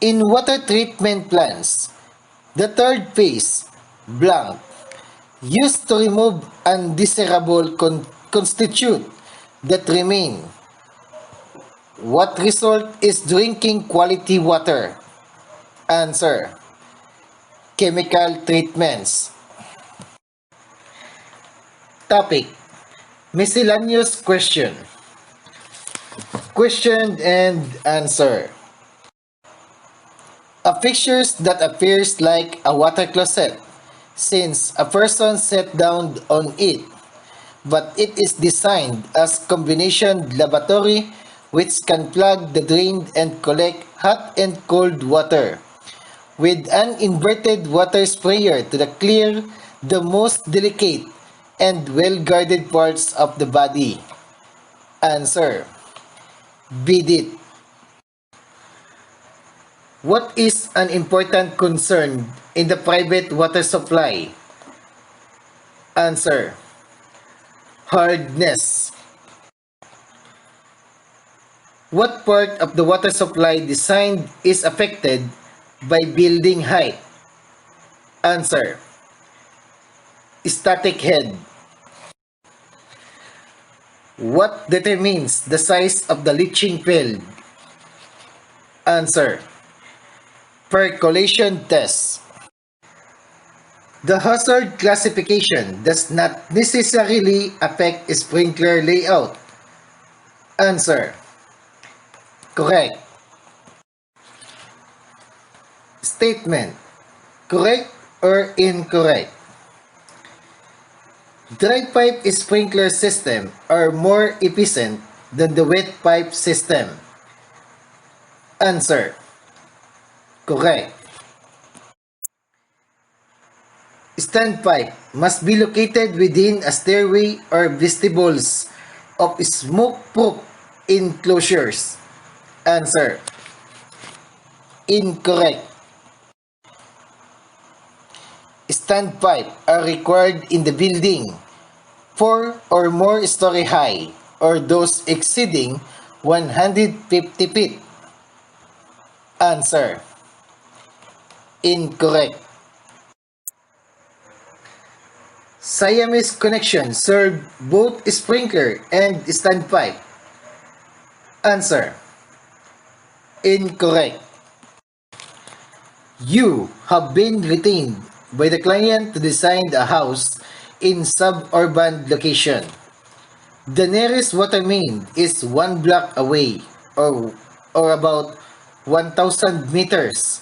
In water treatment plants, the third phase, blank, used to remove undesirable constituent that remain. What result is drinking quality water? Answer: chemical treatments. Topic: Miscellaneous question. Question and answer. A fixture that appears like a water closet, since a person sat down on it, but it is designed as combination lavatory which can plug the drain and collect hot and cold water, with an inverted water sprayer to clear the most delicate and well-guarded parts of the body. Answer: beat it. What is an important concern in the private water supply? Answer: hardness. What part of the water supply design is affected by building height? Answer: static head. What determines the size of the leaching field? Answer: percolation test. The hazard classification does not necessarily affect sprinkler layout. Answer: correct. Statement: correct or incorrect? Dry pipe sprinkler system are more efficient than the wet pipe system. Answer: correct. Standpipe must be located within a stairway or vestibules of smoke-proof enclosures. Answer: incorrect. Standpipe are required in the building 4 or more story high or those exceeding 150 feet. Answer: incorrect. Siamese connection serve both sprinkler and standpipe. Answer: incorrect. You have been retained by the client to design a house in suburban location. The nearest water main is 1 block away or about 1,000 meters,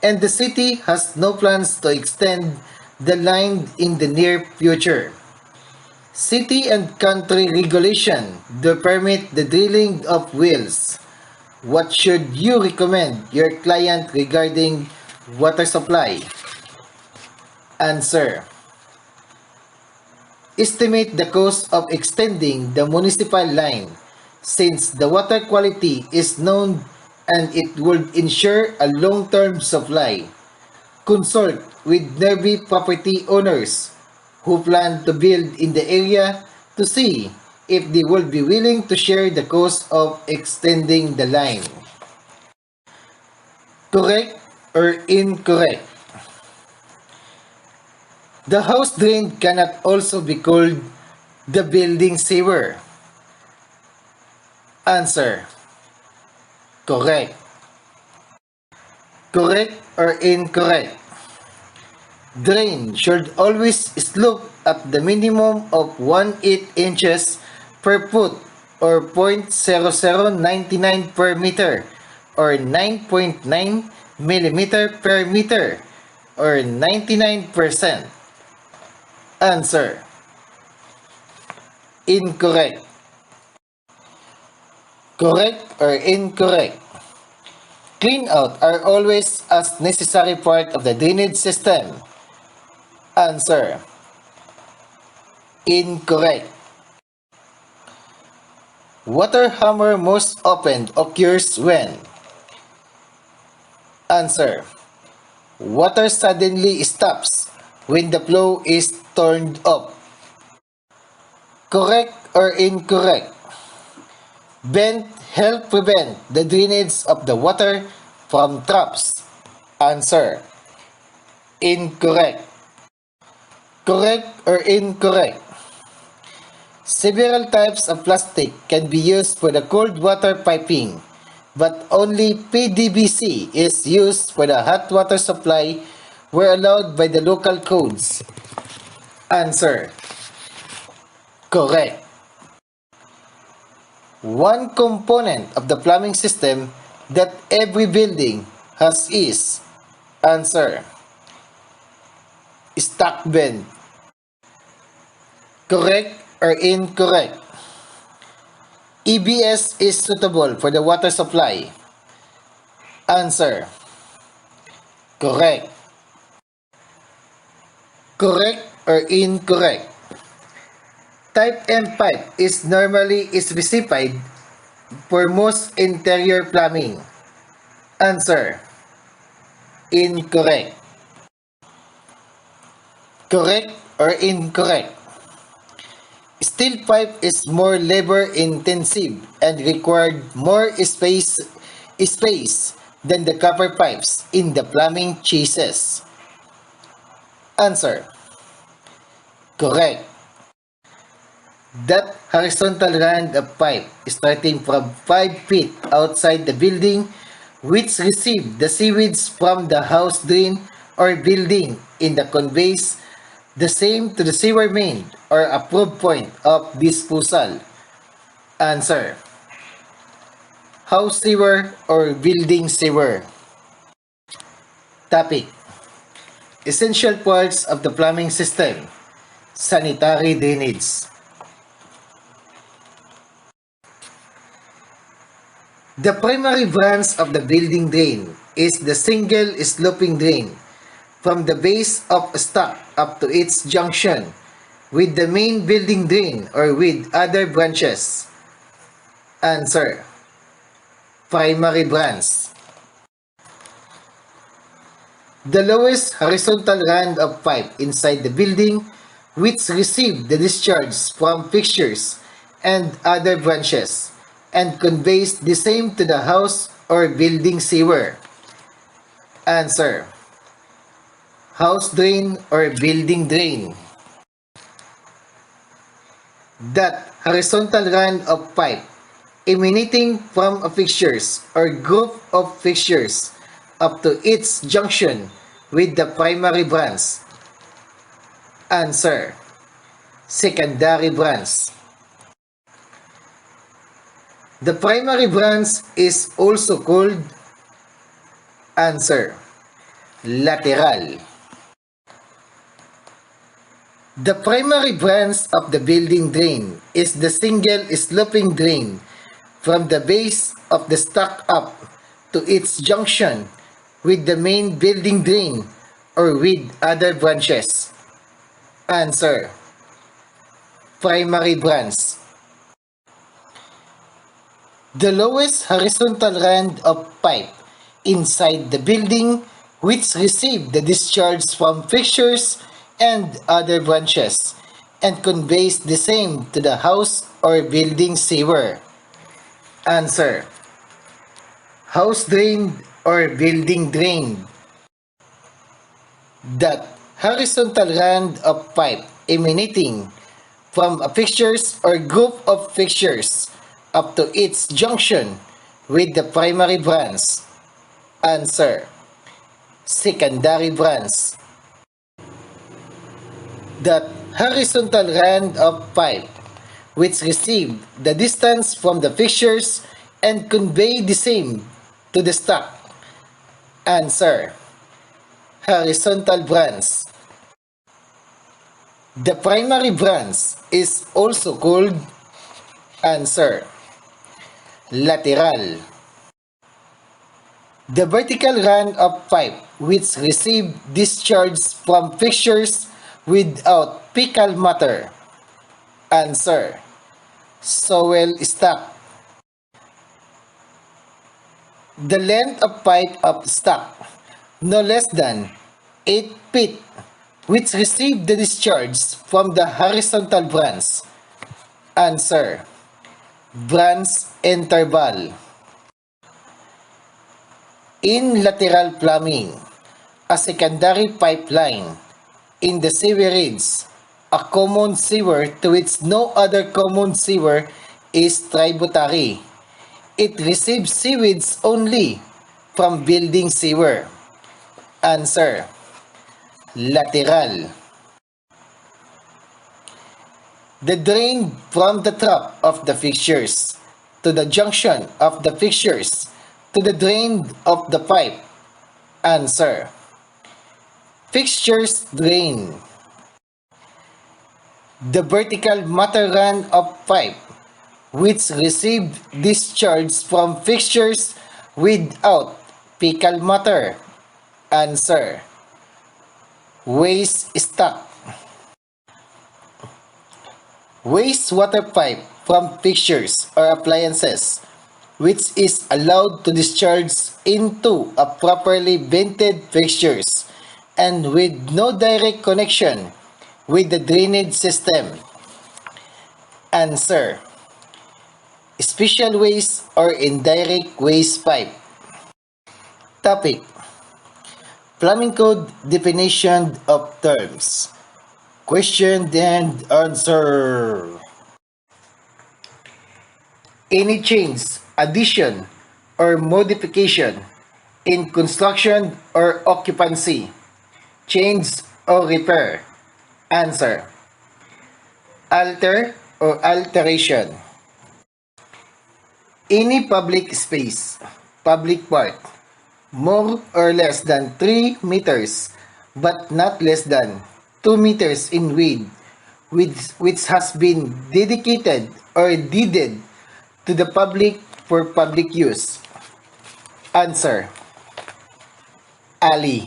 and the city has no plans to extend the line in the near future. City and country regulation do permit the drilling of wells. What should you recommend your client regarding water supply? Answer: estimate the cost of extending the municipal line since the water quality is known and it would ensure a long-term supply. Consult with nearby property owners who plan to build in the area to see if they will be willing to share the cost of extending the line. Correct or incorrect? The house drain cannot also be called the building sewer. Answer: correct. Correct or incorrect? Drain should always slope at the minimum of 1/8 inches per foot or 0.0099 per meter or 9.9 millimeter per meter or 99%. Answer: incorrect. Correct or incorrect? Clean out are always a necessary part of the drainage system. Answer: incorrect. Water hammer most often occurs when? Answer: water suddenly stops when the flow is turned off. Correct or incorrect? Vent help prevent the drainage of the water from traps? Answer: incorrect. Correct or incorrect? Several types of plastic can be used for the cold water piping, but only PDBC is used for the hot water supply where allowed by the local codes. Answer: correct. One component of the plumbing system that every building has is. Answer: stack vent. Correct or incorrect? EBS is suitable for the water supply. Answer: correct. Correct or incorrect? Type M pipe is normally specified for most interior plumbing. Answer: incorrect. Correct or incorrect? Steel pipe is more labor intensive and required more space than the copper pipes in the plumbing chases. Answer: correct. That horizontal rand of pipe starting from 5 feet outside the building which receive the seaweeds from the house drain or building in the conveys the same to the sewer main or approved point of disposal. Answer: house sewer or building sewer. Topic: essential parts of the plumbing system. Sanitary drainage. The primary branch of the building drain is the single sloping drain from the base of a stack up to its junction with the main building drain or with other branches. Answer: primary branch. The lowest horizontal rand of pipe inside the building which receive the discharge from fixtures and other branches and conveys the same to the house or building sewer. Answer: house drain or building drain. That horizontal run of pipe emanating from a fixtures or group of fixtures up to its junction with the primary branch. Answer: secondary branch. The primary branch is also called. Answer: lateral. The primary branch of the building drain is the single sloping drain from the base of the stack up to its junction with the main building drain or with other branches. Answer: primary branch. The lowest horizontal rand of pipe inside the building which receive the discharge from fixtures and other branches and conveys the same to the house or building sewer. Answer: house drain or building drain. That horizontal rand of pipe emanating from a fixtures or group of fixtures up to its junction with the primary branch. Answer: secondary branch. That horizontal rand of pipe which receive the distance from the fixtures and convey the same to the stack. Answer: horizontal branch. The primary branch is also called. Answer: lateral. The vertical run of pipe which receive discharge from fixtures without fecal matter. Answer: soil stack. The length of pipe of stack no less than 8 feet which receive the discharge from the horizontal branch. Answer: branch interval. In lateral plumbing, a secondary pipeline. In the sewerage, a common sewer to which no other common sewer is tributary. It receives sewage only from building sewer. Answer: lateral. The drain from the top of the fixtures to the junction of the fixtures to the drain of the pipe. Answer: fixtures drain. The vertical matter run of pipe which receive discharge from fixtures without fecal matter. Answer: waste stock. Wastewater pipe from fixtures or appliances which is allowed to discharge into a properly vented fixtures and with no direct connection with the drainage system. Answer: special waste or indirect waste pipe. Topic: Plumbing Code definition of terms. Question and answer. Any change, addition, or modification in construction or occupancy, change or repair. Answer: alter or alteration. Any public space, public park, more or less than 3 meters but not less than 2 meters in width, which has been dedicated or deeded to the public for public use. Answer: alley.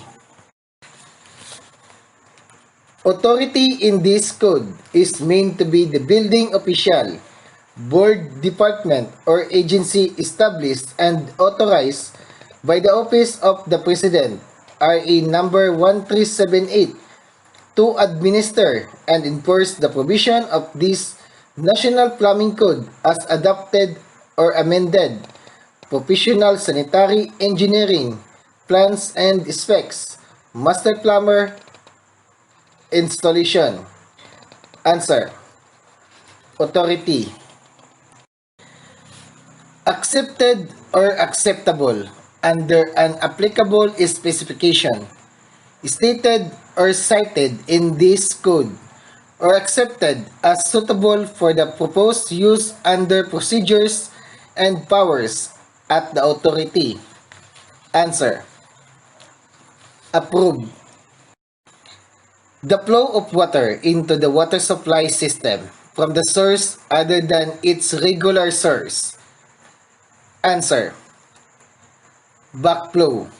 Authority in this code is meant to be the building official, board, department, or agency established and authorized by the Office of the President, RA number 1378, to administer and enforce the provision of this National Plumbing Code as adopted or amended, professional sanitary engineering, plans and specs, master plumber, installation. Answer: authority. Accepted or acceptable under an applicable specification stated or cited in this code or accepted as suitable for the proposed use under procedures and powers at the authority. Answer: approved. The flow of water into the water supply system from the source other than its regular source. Answer: backflow.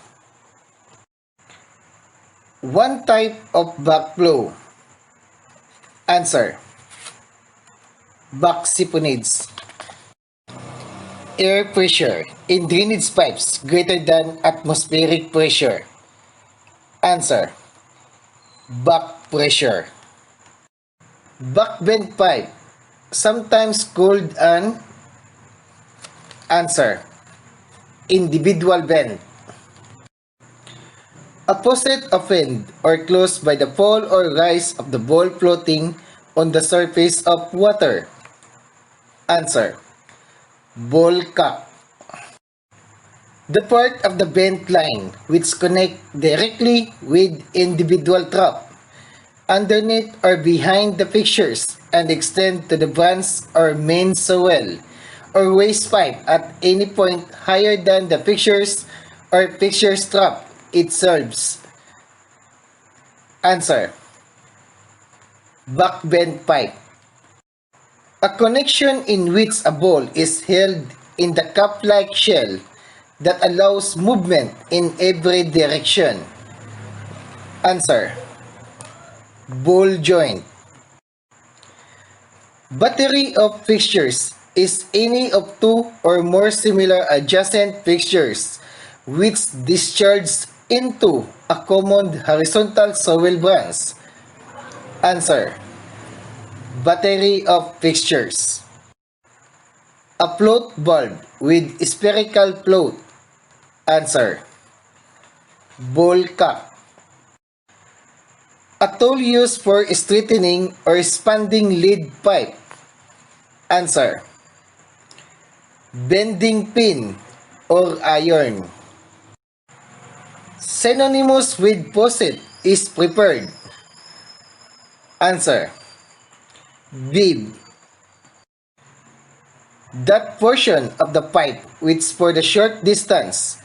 One type of backflow. Answer: back-siphonage. Air pressure in drainage pipes greater than atmospheric pressure. Answer: back pressure. Backbend pipe, sometimes called an. Answer: individual bend. A faucet opened or closed by the fall or rise of the ball floating on the surface of water. Answer: ball cap. The part of the bent line which connect directly with individual trap, underneath or behind the fixtures and extend to the branch or main soil or waste pipe at any point higher than the fixtures or fixtures trap it serves. Answer: backbend pipe. A connection in which a ball is held in the cup-like shell that allows movement in every direction. Answer: ball joint. Battery of fixtures is any of two or more similar adjacent fixtures which discharge into a common horizontal soil branch. Answer: battery of fixtures. A float bulb with spherical float. Answer: Bowl cap. A tool used for straightening or expanding lead pipe. Answer. Bending pin or iron. Synonymous with posset is prepared. Answer. Bib. That portion of the pipe which for the short distance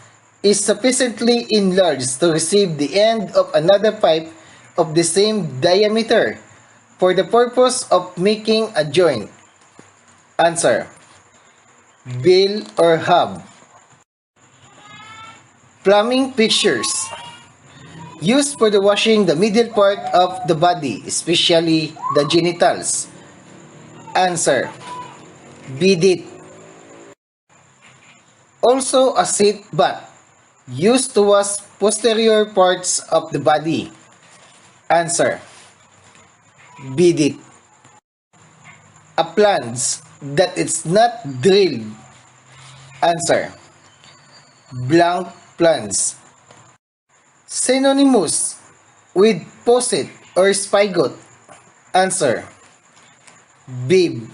is sufficiently enlarged to receive the end of another pipe of the same diameter for the purpose of making a joint. Answer. Bill or hub. Plumbing fixtures. Used for the washing the middle part of the body, especially the genitals. Answer. Bidit. Also a seat bath, used to wash posterior parts of the body. Answer. Bidit. A plunge that is not drilled. Answer. Blank plunge. Synonymous with posset or spigot. Answer. Bib.